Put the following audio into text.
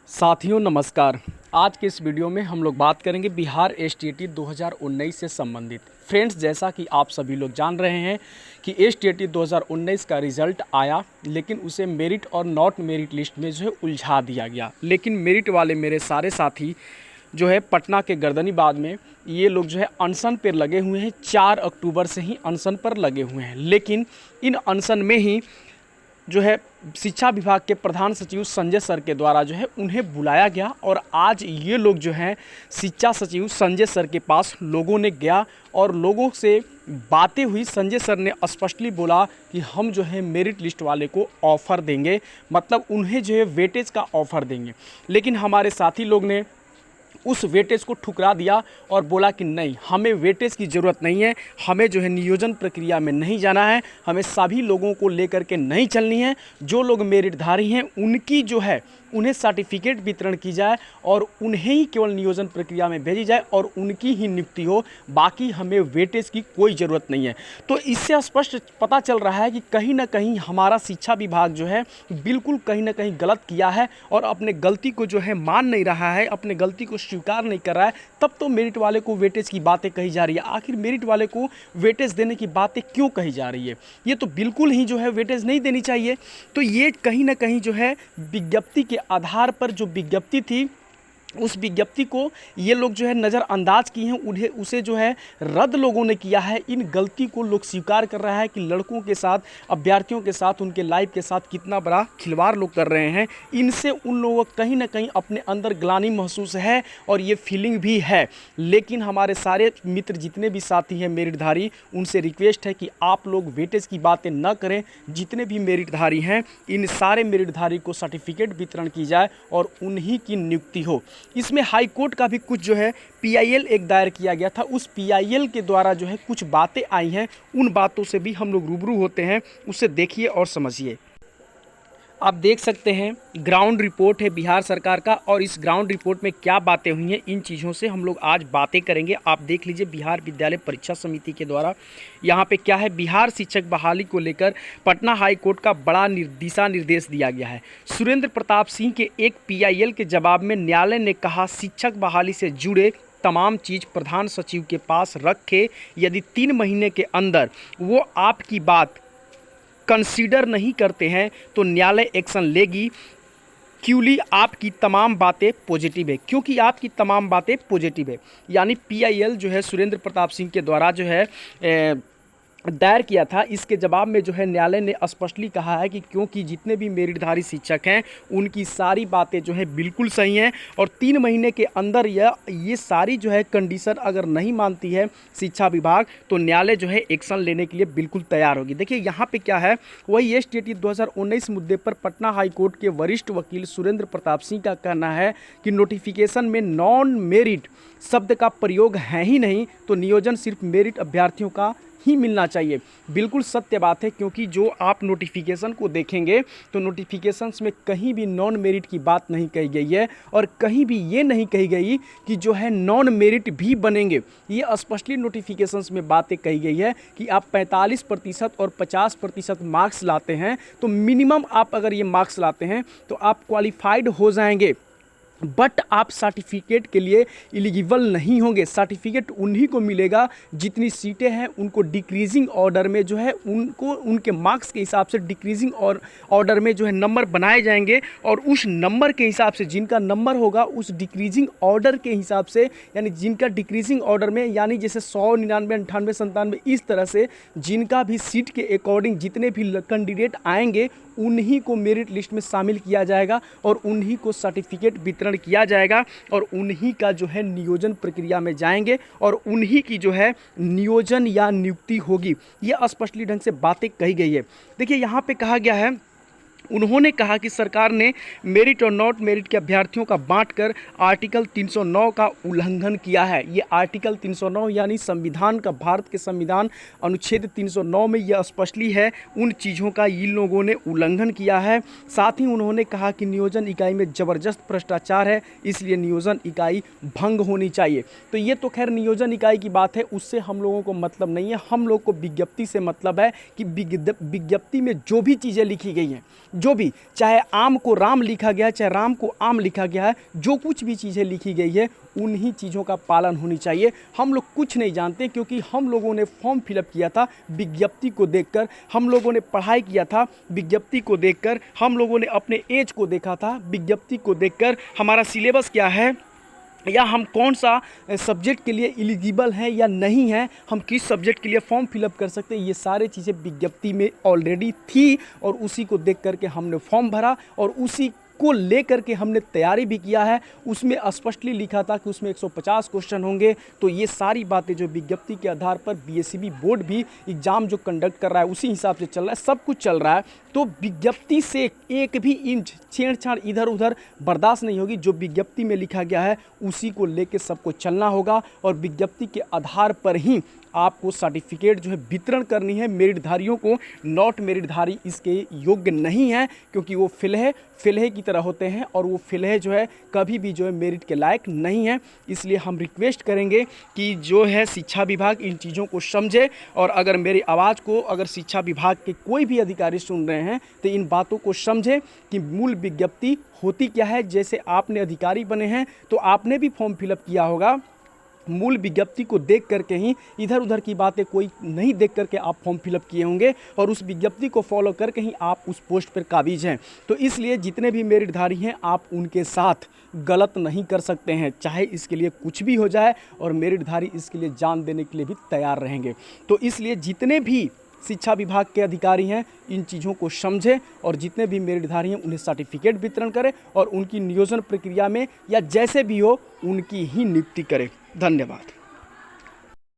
साथियों नमस्कार। आज के इस वीडियो में हम लोग बात करेंगे बिहार एसटीईटी 2019 से संबंधित। फ्रेंड्स, जैसा कि आप सभी लोग जान रहे हैं कि एसटीईटी 2019 का रिज़ल्ट आया, लेकिन उसे मेरिट और नॉट मेरिट लिस्ट में जो है उलझा दिया गया। लेकिन मेरिट वाले मेरे सारे साथी जो है पटना के गर्दनीबाग में ये लोग जो है अनशन पर लगे हुए हैं। 4 अक्टूबर से ही अनशन पर लगे हुए हैं। लेकिन इन अनशन में ही जो है शिक्षा विभाग के प्रधान सचिव संजय सर के द्वारा जो है उन्हें बुलाया गया और आज ये लोग जो हैं शिक्षा सचिव संजय सर के पास लोगों ने गया और लोगों से बातें हुई। संजय सर ने स्पष्टली बोला कि हम जो है मेरिट लिस्ट वाले को ऑफ़र देंगे, मतलब उन्हें जो है वेटेज का ऑफ़र देंगे। लेकिन हमारे साथी लोग ने उस वेटेज को ठुकरा दिया और बोला कि नहीं, हमें वेटेज की ज़रूरत नहीं है, हमें जो है नियोजन प्रक्रिया में नहीं जाना है, हमें सभी लोगों को लेकर के नहीं चलनी है। जो लोग मेरिटधारी हैं उनकी जो है उन्हें सर्टिफिकेट वितरण की जाए और उन्हें ही केवल नियोजन प्रक्रिया में भेजी जाए और उनकी ही नियुक्ति हो, बाकी हमें वेटेज की कोई ज़रूरत नहीं है। तो इससे स्पष्ट पता चल रहा है कि कहीं ना कहीं हमारा शिक्षा विभाग जो है बिल्कुल कहीं ना कहीं गलत किया है और अपने गलती को जो है मान नहीं रहा है, अपने गलती को स्वीकार नहीं कर रहा है। तब तो मेरिट वाले को वेटेज की बातें कही जा रही है। आखिर मेरिट वाले को वेटेज देने की बातें क्यों कही जा रही है? ये तो बिल्कुल ही जो है वेटेज नहीं देनी चाहिए। तो ये कहीं ना कहीं जो है विज्ञप्ति के आधार पर जो विज्ञप्ति थी उस विज्ञप्ति को ये लोग जो है नज़रअंदाज किए हैं, उन्हें उसे जो है रद्द लोगों ने किया है। इन गलती को लोग स्वीकार कर रहा है कि लड़कों के साथ, अभ्यर्थियों के साथ, उनके लाइफ के साथ कितना बड़ा खिलवाड़ लोग कर रहे हैं। इनसे उन लोगों को कहीं ना कहीं अपने अंदर ग्लानि महसूस है और ये फीलिंग भी है। लेकिन हमारे सारे मित्र जितने भी साथी हैं मेरिटधारी, उनसे रिक्वेस्ट है कि आप लोग वेटेज की बातें न करें। जितने भी मेरिटधारी हैं इन सारे मेरिटधारी को सर्टिफिकेट वितरण की जाए और उन्हीं की नियुक्ति हो। इसमें हाई कोर्ट का भी कुछ जो है पीआईएल एक दायर किया गया था। उस पीआईएल के द्वारा जो है कुछ बातें आई हैं, उन बातों से भी हम लोग रूबरू होते हैं। उसे देखिए और समझिए। आप देख सकते हैं ग्राउंड रिपोर्ट है बिहार सरकार का और इस ग्राउंड रिपोर्ट में क्या बातें हुई हैं, इन चीज़ों से हम लोग आज बातें करेंगे। आप देख लीजिए बिहार विद्यालय परीक्षा समिति के द्वारा यहाँ पे क्या है, बिहार शिक्षक बहाली को लेकर पटना हाई कोर्ट का बड़ा दिशा निर्देश दिया गया है। सुरेंद्र प्रताप सिंह के एक पीआईएल के जवाब में न्यायालय ने कहा शिक्षक बहाली से जुड़े तमाम चीज़ प्रधान सचिव के पास रखे। यदि 3 महीने के अंदर वो आपकी बात कंसीडर नहीं करते हैं तो न्यायालय एक्शन लेगी। क्योंकि आपकी तमाम बातें पॉजिटिव है, क्योंकि आपकी तमाम बातें पॉजिटिव है। यानी पीआईएल जो है सुरेंद्र प्रताप सिंह के द्वारा जो है दायर किया था, इसके जवाब में जो है न्यायालय ने स्पष्टली कहा है कि क्योंकि जितने भी मेरिटधारी शिक्षक हैं उनकी सारी बातें जो है बिल्कुल सही हैं और 3 महीने के अंदर ये सारी जो है कंडीशन अगर नहीं मानती है शिक्षा विभाग तो न्यायालय जो है एक्शन लेने के लिए बिल्कुल तैयार होगी। देखिए यहाँ पे क्या है, वही एसटीईटी 2019 मुद्दे पर पटना हाईकोर्ट के वरिष्ठ वकील सुरेंद्र प्रताप सिंह का कहना है कि नोटिफिकेशन में नॉन मेरिट शब्द का प्रयोग है ही नहीं, तो नियोजन सिर्फ मेरिट अभ्यर्थियों का ही मिलना चाहिए। बिल्कुल सत्य बात है, क्योंकि जो आप नोटिफिकेशन को देखेंगे तो नोटिफिकेशंस में कहीं भी नॉन मेरिट की बात नहीं कही गई है और कहीं भी ये नहीं कही गई कि जो है नॉन मेरिट भी बनेंगे। ये स्पष्टली नोटिफिकेशंस में बातें कही गई है कि आप 45% और 50% मार्क्स लाते हैं तो मिनिमम आप अगर ये मार्क्स लाते हैं तो आप क्वालिफाइड हो जाएंगे, बट आप सर्टिफिकेट के लिए एलिजिबल नहीं होंगे। सर्टिफिकेट उन्हीं को मिलेगा जितनी सीटें हैं उनको डिक्रीजिंग ऑर्डर में जो है उनको उनके मार्क्स के हिसाब से डिक्रीजिंग और ऑर्डर में जो है नंबर बनाए जाएंगे और उस नंबर के हिसाब से जिनका नंबर होगा उस डिक्रीजिंग ऑर्डर के हिसाब से, यानी जिनका डिक्रीजिंग ऑर्डर में यानी जैसे 100, 99, 98, 97 इस तरह से जिनका भी सीट के अकॉर्डिंग जितने भी कैंडिडेट आएंगे उन्हीं को मेरिट लिस्ट में शामिल किया जाएगा और उन्हीं को सर्टिफिकेट वितरण किया जाएगा और उन्हीं का जो है नियोजन प्रक्रिया में जाएंगे और उन्हीं की जो है नियोजन या नियुक्ति होगी। ये स्पष्टली ढंग से बातें कही गई है। देखिए यहाँ पे कहा गया है, उन्होंने कहा कि सरकार ने मेरिट और नॉट मेरिट के अभ्यर्थियों का बांटकर आर्टिकल 309 का उल्लंघन किया है। ये आर्टिकल 309 यानी संविधान का, भारत के संविधान अनुच्छेद 309 में यह स्पष्टली है, उन चीज़ों का इन लोगों ने उल्लंघन किया है। साथ ही उन्होंने कहा कि नियोजन इकाई में ज़बरदस्त भ्रष्टाचार है, इसलिए नियोजन इकाई भंग होनी चाहिए। तो ये तो खैर नियोजन इकाई की बात है, उससे हम लोगों को मतलब नहीं है। हम लोग को विज्ञप्ति से मतलब है कि विज्ञप्ति में जो भी चीज़ें लिखी गई हैं जो भी, चाहे आम को राम लिखा गया है, चाहे राम को आम लिखा गया है, जो कुछ भी चीज़ें लिखी गई है उन्हीं चीज़ों का पालन होनी चाहिए। हम लोग कुछ नहीं जानते, क्योंकि हम लोगों ने फॉर्म फिलअप किया था विज्ञप्ति को देखकर, हम लोगों ने पढ़ाई किया था विज्ञप्ति को देखकर, हम लोगों ने अपने एज को देखा था विज्ञप्ति को देखकर, हमारा सिलेबस क्या है या हम कौन सा सब्जेक्ट के लिए एलिजिबल हैं या नहीं हैं, हम किस सब्जेक्ट के लिए फॉर्म फिलअप कर सकते हैं, ये सारी चीज़ें विज्ञप्ति में ऑलरेडी थी और उसी को देख करके हमने फॉर्म भरा और उसी को लेकर के हमने तैयारी भी किया है। उसमें स्पष्टली लिखा था कि उसमें 150 क्वेश्चन होंगे। तो ये सारी बातें जो विज्ञप्ति के आधार पर बीएसईबी बोर्ड भी एग्ज़ाम जो कंडक्ट कर रहा है उसी हिसाब से चल रहा है, सब कुछ चल रहा है। तो विज्ञप्ति से एक भी इंच छेड़छाड़ इधर उधर बर्दाश्त नहीं होगी। जो विज्ञप्ति में लिखा गया है उसी को लेकर सबको चलना होगा और विज्ञप्ति के आधार पर ही आपको सर्टिफिकेट जो है वितरण करनी है। मेरिटधारियों को नॉट मेरिटधारी इसके योग्य नहीं है, क्योंकि वो फिलहे की तरह होते हैं और वो फिलहे जो है कभी भी जो है मेरिट के लायक नहीं है। इसलिए हम रिक्वेस्ट करेंगे कि जो है शिक्षा विभाग इन चीज़ों को समझे और अगर मेरी आवाज़ को अगर शिक्षा विभाग के कोई भी अधिकारी सुन रहे हैं तो इन बातों को समझे कि मूल विज्ञप्ति होती क्या है। जैसे आपने अधिकारी बने हैं तो आपने भी फॉर्म फिलअप किया होगा, मूल विज्ञप्ति को देख करके ही, इधर उधर की बातें कोई नहीं देख करके आप फॉर्म फिलअप किए होंगे और उस विज्ञप्ति को फॉलो करके ही आप उस पोस्ट पर काबिज हैं। तो इसलिए जितने भी मेरिटधारी हैं आप उनके साथ गलत नहीं कर सकते हैं, चाहे इसके लिए कुछ भी हो जाए और मेरिटधारी इसके लिए जान देने के लिए भी तैयार रहेंगे। तो इसलिए जितने भी शिक्षा विभाग के अधिकारी हैं इन चीज़ों को समझें और जितने भी मेरिटधारी हैं उन्हें सर्टिफिकेट वितरण करें और उनकी नियोजन प्रक्रिया में या जैसे भी हो उनकी ही नियुक्ति करें। धन्यवाद।